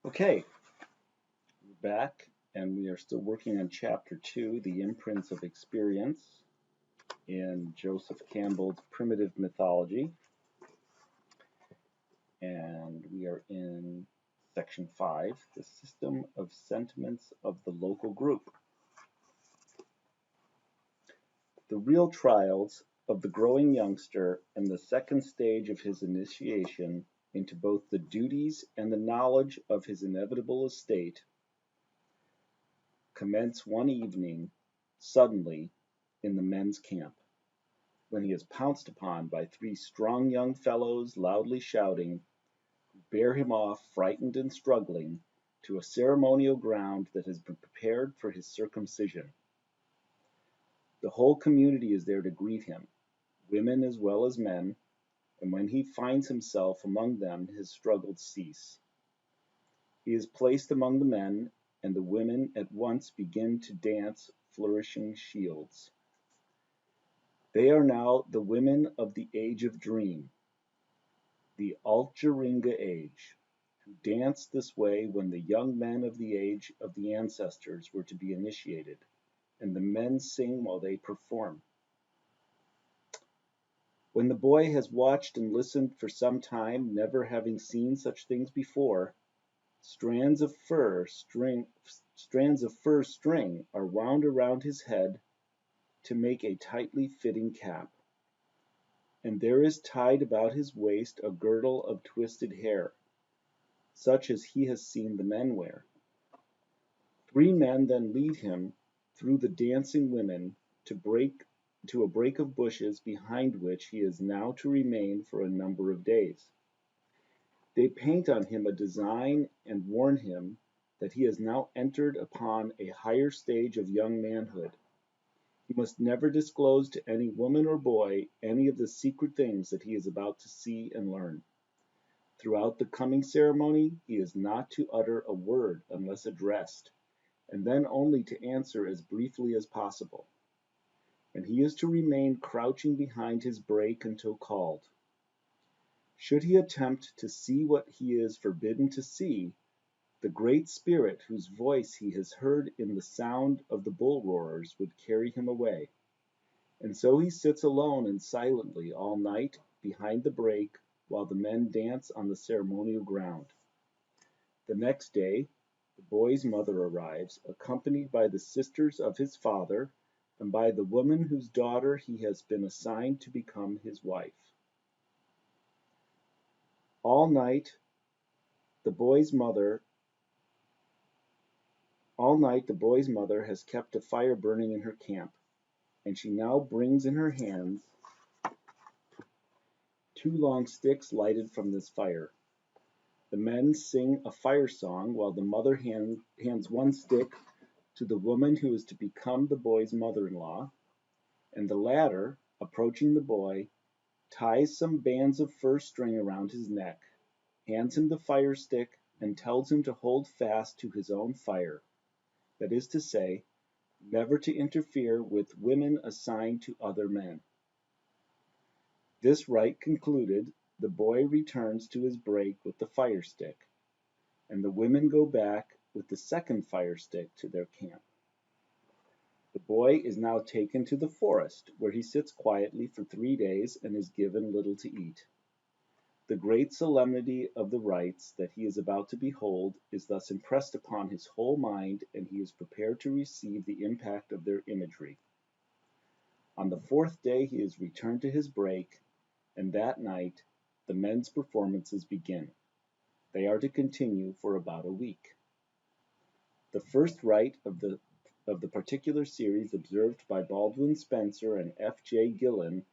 Okay, we're back and we are still working on Chapter 2, The Imprints of Experience in Joseph Campbell's Primitive Mythology. And we are in Section 5, The System of Sentiments of the Local Group. The real trials of the growing youngster and the second stage of his initiation into both the duties and the knowledge of his inevitable estate commence one evening, suddenly, in the men's camp, when he is pounced upon by three strong young fellows loudly shouting, who bear him off, frightened and struggling, to a ceremonial ground that has been prepared for his circumcision. The whole community is there to greet him, women as well as men, and when he finds himself among them his struggles cease. He is placed among the men, and the women at once begin to dance, flourishing shields. They are now the women of the age of dream, the Altgeringa age, who danced this way when the young men of the age of the ancestors were to be initiated, and the men sing while they perform. When the boy has watched and listened for some time, never having seen such things before, strands of fur string are wound around his head to make a tightly fitting cap, and there is tied about his waist a girdle of twisted hair, such as he has seen the men wear. Three men then lead him through the dancing women to a break of bushes behind which he is now to remain for a number of days. They paint on him a design and warn him that he has now entered upon a higher stage of young manhood. He must never disclose to any woman or boy any of the secret things that he is about to see and learn. Throughout the coming ceremony he is not to utter a word unless addressed, and then only to answer as briefly as possible. And he is to remain crouching behind his brake until called. Should he attempt to see what he is forbidden to see, the Great Spirit whose voice he has heard in the sound of the bull roarers would carry him away. And so he sits alone and silently all night behind the brake while the men dance on the ceremonial ground. The next day the boy's mother arrives, accompanied by the sisters of his father and by the woman whose daughter he has been assigned to become his wife. All night the boy's mother has kept a fire burning in her camp, and she now brings in her hands two long sticks lighted from this fire. The men sing a fire song while the mother hands one stick to the woman who is to become the boy's mother-in-law, and the latter, approaching the boy, ties some bands of fur string around his neck, hands him the fire stick, and tells him to hold fast to his own fire, that is to say, never to interfere with women assigned to other men. This rite concluded, the boy returns to his brake with the fire stick, and the women go back with the second fire stick to their camp. The boy is now taken to the forest, where he sits quietly for 3 days and is given little to eat. The great solemnity of the rites that he is about to behold is thus impressed upon his whole mind, and he is prepared to receive the impact of their imagery. On the 4th day he is returned to his brake, and that night the men's performances begin. They are to continue for about a week. The first rite of the particular series observed by Baldwin Spencer and F. J. Gillen,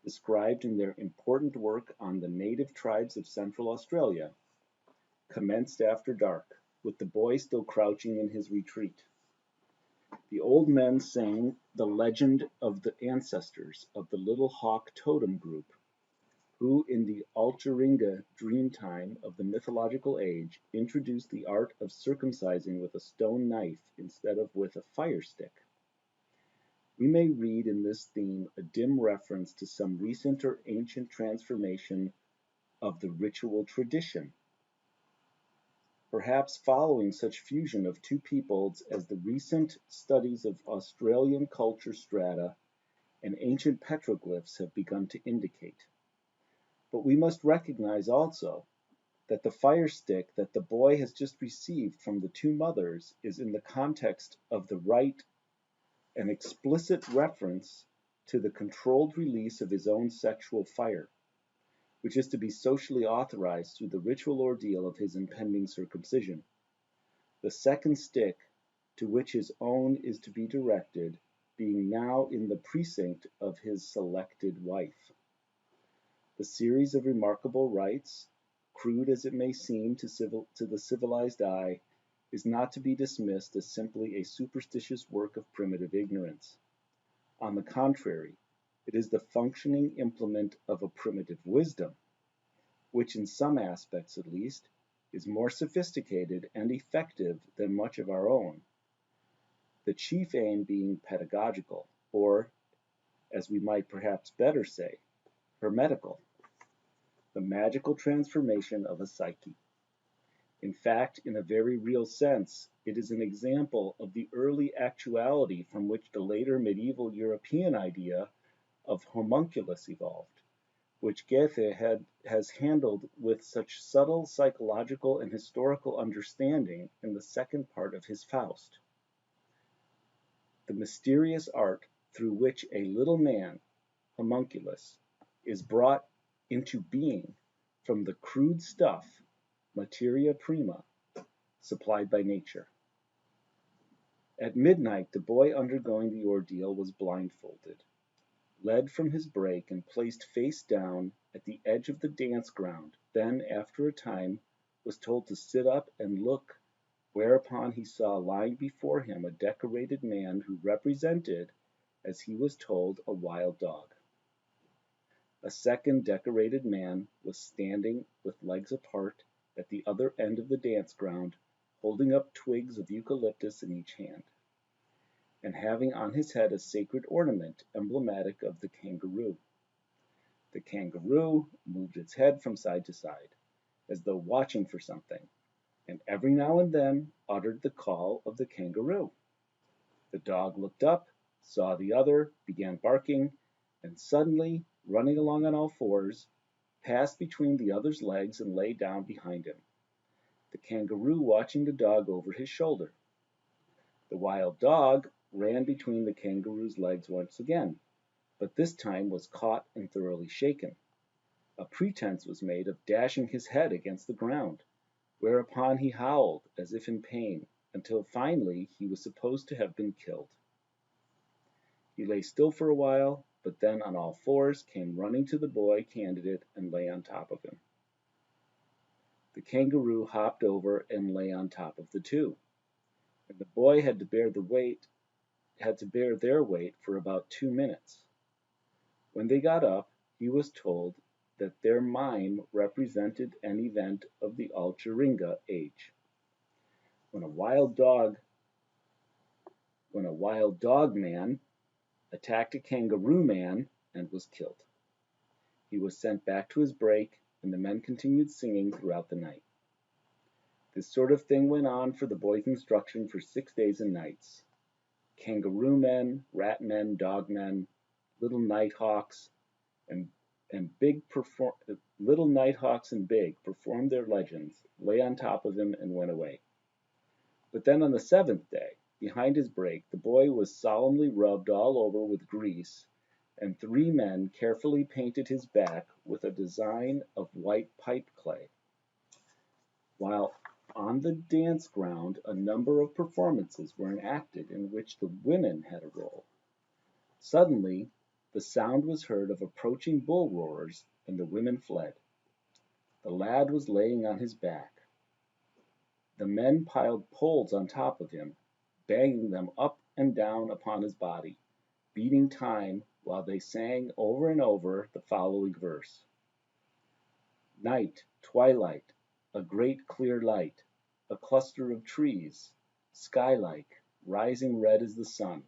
described in their important work on the native tribes of Central Australia, commenced after dark, with the boy still crouching in his retreat. The old men sang the legend of the ancestors of the Little Hawk totem group, who in the Altgeringa dream time of the mythological age introduced the art of circumcising with a stone knife instead of with a fire stick. We may read in this theme a dim reference to some recent or ancient transformation of the ritual tradition. perhaps following such fusion of two peoples as the recent studies of Australian culture strata and ancient petroglyphs have begun to indicate. But we must recognize also that the fire stick that the boy has just received from the two mothers is in the context of the rite an explicit reference to the controlled release of his own sexual fire, which is to be socially authorized through the ritual ordeal of his impending circumcision. The second stick to which his own is to be directed being now in the precinct of his selected wife. The series of remarkable rites, crude as it may seem to the civilized eye, is not to be dismissed as simply a superstitious work of primitive ignorance. On the contrary, it is the functioning implement of a primitive wisdom, which in some aspects at least, is more sophisticated and effective than much of our own, the chief aim being pedagogical, or, as we might perhaps better say, hermetical, the magical transformation of a psyche. In fact, in a very real sense, it is an example of the early actuality from which the later medieval European idea of homunculus evolved, which Goethe has handled with such subtle psychological and historical understanding in the second part of his Faust. The mysterious art through which a little man, homunculus, is brought into being from the crude stuff, materia prima, supplied by nature. At midnight the boy undergoing the ordeal was blindfolded, led from his break and placed face down at the edge of the dance ground, then after a time was told to sit up and look, whereupon he saw lying before him a decorated man who represented, as he was told, a wild dog. A second decorated man was standing with legs apart at the other end of the dance ground, holding up twigs of eucalyptus in each hand, and having on his head a sacred ornament emblematic of the kangaroo. The kangaroo moved its head from side to side, as though watching for something, and every now and then uttered the call of the kangaroo. The dog looked up, saw the other, began barking, and suddenly, running along on all fours, passed between the other's legs and lay down behind him, the kangaroo watching the dog over his shoulder. The wild dog ran between the kangaroo's legs once again, but this time was caught and thoroughly shaken. A pretense was made of dashing his head against the ground, whereupon he howled as if in pain, until finally he was supposed to have been killed. He lay still for a while, but then on all fours came running to the boy candidate and lay on top of him. The kangaroo hopped over and lay on top of the two, and the boy had to bear their weight for about 2 minutes. When they got up, he was told that their mime represented an event of the Alcheringa age, when a wild dog man attacked a kangaroo man and was killed. He was sent back to his break, and the men continued singing throughout the night. This sort of thing went on for the boy's instruction for 6 days and nights. Kangaroo men, rat men, dog men, little nighthawks, and little nighthawks and big performed their legends, lay on top of him, and went away. But then on the 7th day, behind his break, the boy was solemnly rubbed all over with grease, and 3 men carefully painted his back with a design of white pipe clay, while on the dance ground a number of performances were enacted in which the women had a role. Suddenly the sound was heard of approaching bull roarers, and the women fled. The lad was laying on his back. The men piled poles on top of him, banging them up and down upon his body, beating time while they sang over and over the following verse: Night, twilight, a great clear light, a cluster of trees, sky-like, rising red as the sun.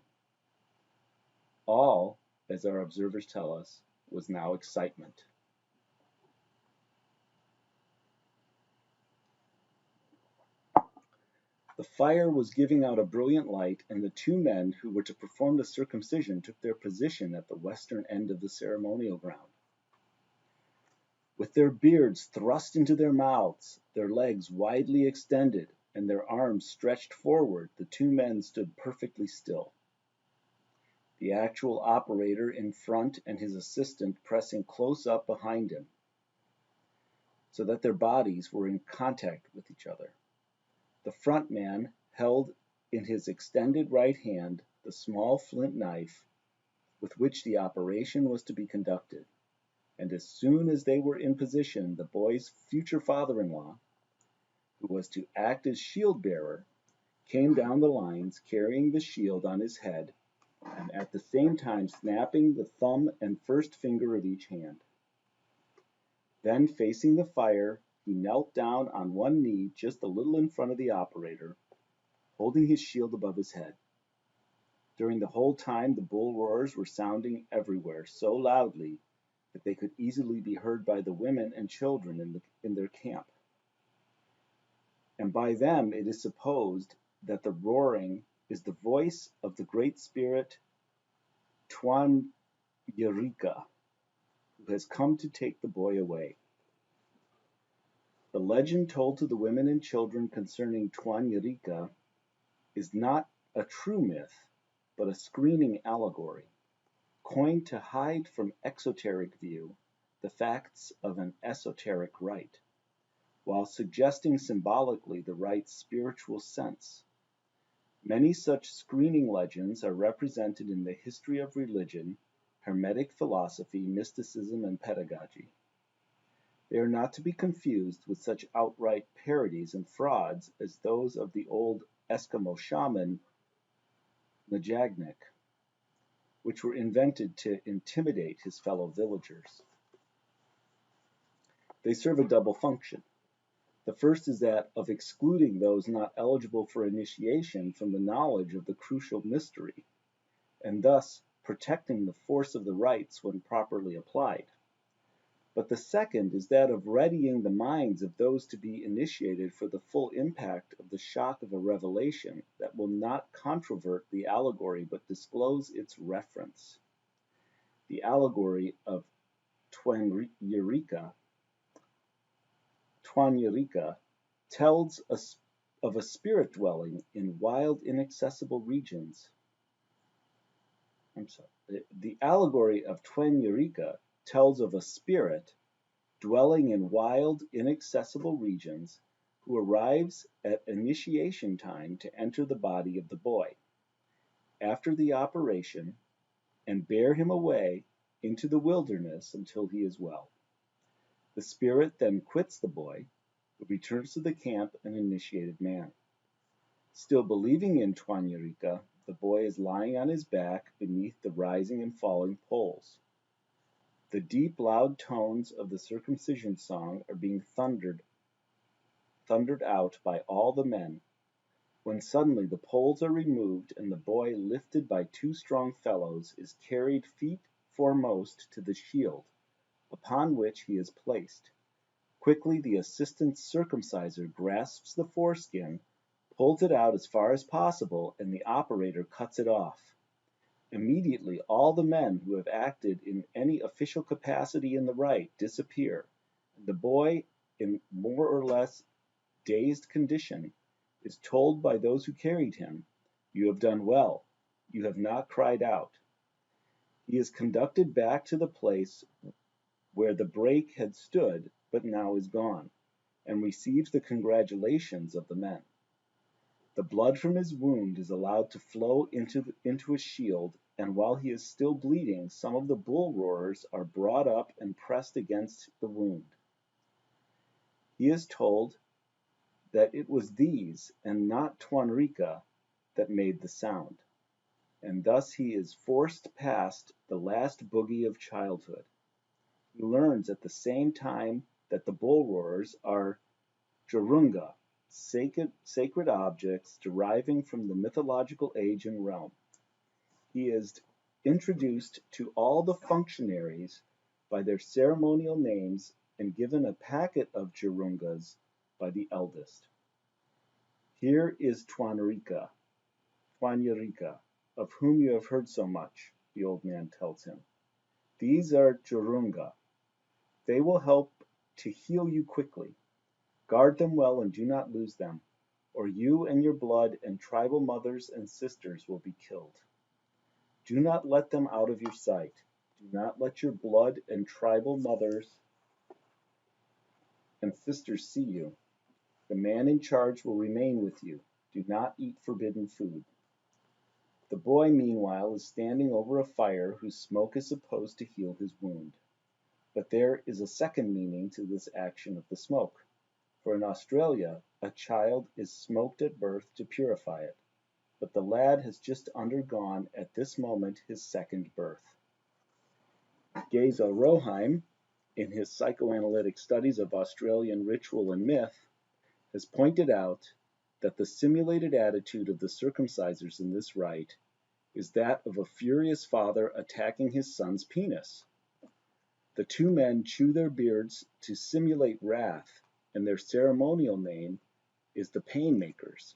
All, as our observers tell us, was now excitement. The fire was giving out a brilliant light, and the two men who were to perform the circumcision took their position at the western end of the ceremonial ground. With their beards thrust into their mouths, their legs widely extended, and their arms stretched forward, the two men stood perfectly still. The actual operator in front and his assistant pressing close up behind him, so that their bodies were in contact with each other. The front man held in his extended right hand the small flint knife with which the operation was to be conducted, and as soon as they were in position, the boy's future father-in-law, who was to act as shield-bearer, came down the lines carrying the shield on his head, and at the same time snapping the thumb and first finger of each hand. Then, facing the fire, he knelt down on one knee just a little in front of the operator, holding his shield above his head. During the whole time the bull roars were sounding everywhere so loudly that they could easily be heard by the women and children in their camp. And by them it is supposed that the roaring is the voice of the great spirit Tuan Yerika, who has come to take the boy away. The legend told to the women and children concerning Tuan Yerika is not a true myth, but a screening allegory, coined to hide from exoteric view the facts of an esoteric rite, while suggesting symbolically the rite's spiritual sense. Many such screening legends are represented in the history of religion, Hermetic philosophy, mysticism, and pedagogy. They are not to be confused with such outright parodies and frauds as those of the old Eskimo shaman Najagnik, which were invented to intimidate his fellow villagers. They serve a double function. The first is that of excluding those not eligible for initiation from the knowledge of the crucial mystery, and thus protecting the force of the rites when properly applied. But the second is that of readying the minds of those to be initiated for the full impact of the shock of a revelation that will not controvert the allegory but disclose its reference. The allegory of Tuan Yerika tells us of a spirit dwelling in wild, inaccessible regions. The allegory of Tuan Yerika tells of a spirit dwelling in wild, inaccessible regions who arrives at initiation time to enter the body of the boy after the operation and bear him away into the wilderness until he is well. The spirit then quits the boy, who returns to the camp an initiated man. Still believing in Tuan Yerika, the boy is lying on his back beneath the rising and falling poles. The deep, loud tones of the circumcision song are being thundered out by all the men, when suddenly the poles are removed and the boy, lifted by two strong fellows, is carried feet foremost to the shield, upon which he is placed. Quickly the assistant circumciser grasps the foreskin, pulls it out as far as possible, and the operator cuts it off. Immediately all the men who have acted in any official capacity in the rite disappear, and the boy, in more or less dazed condition, is told by those who carried him, "You have done well. You have not cried out." He is conducted back to the place where the break had stood but now is gone, and receives the congratulations of the men. The blood from his wound is allowed to flow into his shield, and while he is still bleeding, some of the bull roarers are brought up and pressed against the wound. He is told that it was these, and not Tuan Yerika, that made the sound, and thus he is forced past the last boogie of childhood. He learns at the same time that the bull roarers are Jurunga, sacred objects deriving from the mythological age and realm. He is introduced to all the functionaries by their ceremonial names and given a packet of Jurungas by the eldest. Here is Tuanarica, of whom you have heard so much, the old man tells him. These are Jurunga. They will help to heal you quickly. Guard them well and do not lose them, or you and your blood and tribal mothers and sisters will be killed. Do not let them out of your sight. Do not let your blood and tribal mothers and sisters see you. The man in charge will remain with you. Do not eat forbidden food. The boy, meanwhile, is standing over a fire whose smoke is supposed to heal his wound. But there is a second meaning to this action of the smoke. For in Australia, a child is smoked at birth to purify it. But the lad has just undergone at this moment his second birth. Geza Roheim, in his psychoanalytic studies of Australian ritual and myth, has pointed out that the simulated attitude of the circumcisers in this rite is that of a furious father attacking his son's penis. The two men chew their beards to simulate wrath, and their ceremonial name is the Painmakers.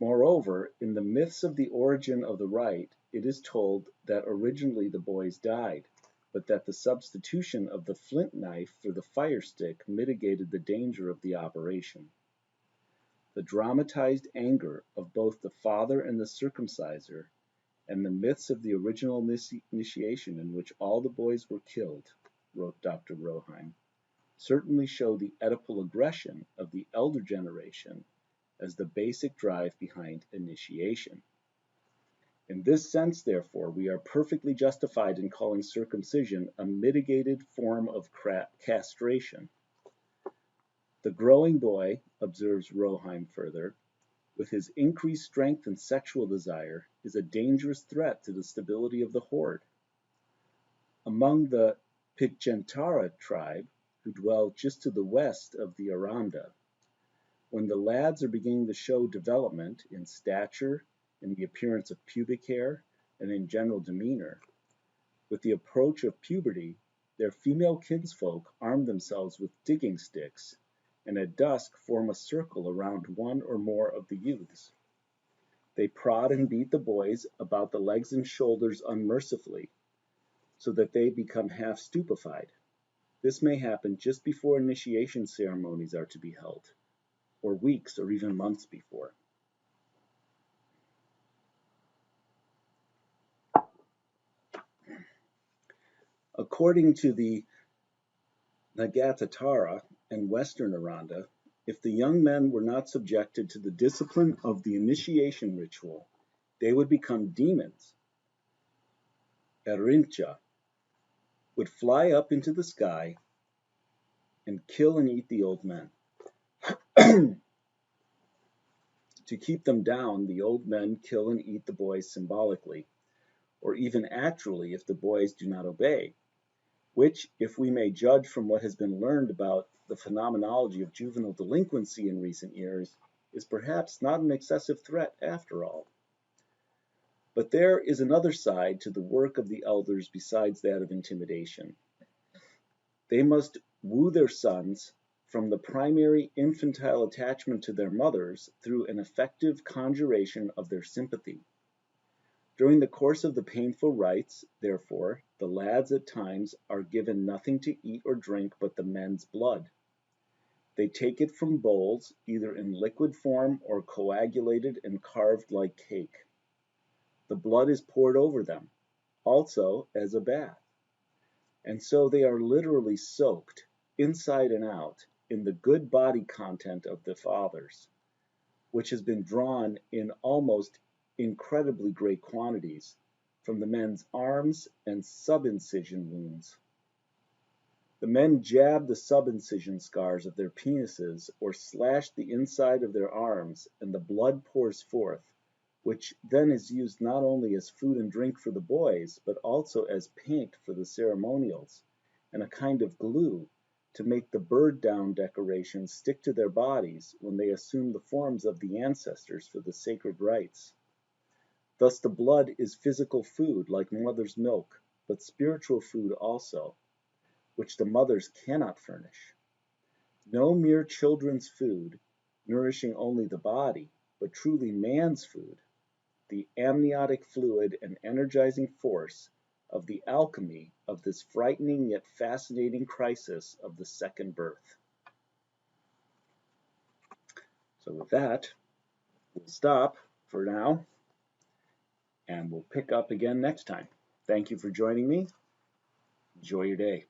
Moreover, in the myths of the origin of the rite, it is told that originally the boys died, but that the substitution of the flint knife for the fire stick mitigated the danger of the operation. The dramatized anger of both the father and the circumciser, and the myths of the original initiation in which all the boys were killed, wrote Dr. Roheim, certainly show the Oedipal aggression of the elder generation as the basic drive behind initiation. In this sense, therefore, we are perfectly justified in calling circumcision a mitigated form of castration. The growing boy, observes Roheim further, with his increased strength and sexual desire, is a dangerous threat to the stability of the horde. Among the Pitjantjara tribe, who dwell just to the west of the Aranda, when the lads are beginning to show development in stature, in the appearance of pubic hair, and in general demeanor, with the approach of puberty, their female kinsfolk arm themselves with digging sticks, and at dusk form a circle around one or more of the youths. They prod and beat the boys about the legs and shoulders unmercifully, so that they become half stupefied. This may happen just before initiation ceremonies are to be held, or weeks or even months before. According to the Nagatatara and Western Aranda, if the young men were not subjected to the discipline of the initiation ritual, they would become demons. Erincha would fly up into the sky and kill and eat the old men. To keep them down, the old men kill and eat the boys symbolically, or even actually if the boys do not obey, which, if we may judge from what has been learned about the phenomenology of juvenile delinquency in recent years, is perhaps not an excessive threat after all. But there is another side to the work of the elders besides that of intimidation. They must woo their sons from the primary infantile attachment to their mothers through an effective conjuration of their sympathy. During the course of the painful rites, therefore, the lads at times are given nothing to eat or drink but the men's blood. They take it from bowls, either in liquid form or coagulated and carved like cake. The blood is poured over them, also as a bath. And so they are literally soaked, inside and out, in the good body content of the fathers, which has been drawn in almost incredibly great quantities from the men's arms and subincision wounds. The men jab the subincision scars of their penises or slash the inside of their arms, and the blood pours forth, which then is used not only as food and drink for the boys, but also as paint for the ceremonials, and a kind of glue to make the bird down decorations stick to their bodies when they assume the forms of the ancestors for the sacred rites. Thus the blood is physical food like mother's milk, but spiritual food also, which the mothers cannot furnish. No mere children's food, nourishing only the body, but truly man's food, the amniotic fluid and energizing force of the alchemy of this frightening yet fascinating crisis of the second birth. So with that, we'll stop for now, and we'll pick up again next time. Thank you for joining me. Enjoy your day.